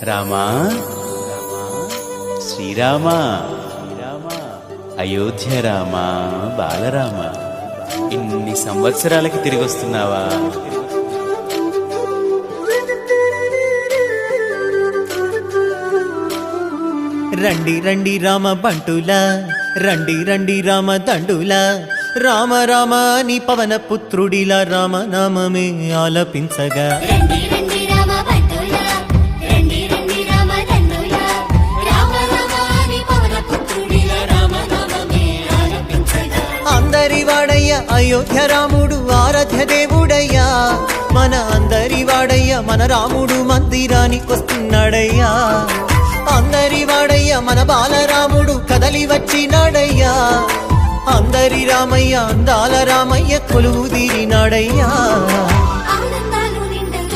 రామా శ్రీరామా అయోధ్య రామా బాలరామ, ఇన్ని సంవత్సరాలకి తిరిగి వస్తున్నావా? రండి రండి రామ బంటులా, రండి రండి రామ దండులా, రామ రామ అని పవన పుత్రుడిలా రామనామమే ఆలపించగా. రండి రండి రామ బంటులా, రండి రండి రామ దండులా, రామ రామ అని పవన పుత్రుడిలా రామనామమే ఆలపించగా. అందరి వాడయ్య అయోధ్య రాముడు ఆరాధ్య దేవుడయ్యా, మన అందరి వాడయ్య మన రాముడు మందిరానికొస్తున్నాడయ్యా. అందరి వాడయ్య మన బాలరాముడు కదలి వచ్చినాడయ్యా, అందరి రామయ్య అందాల రామయ్య కొలువు తీరినాడయ్యా.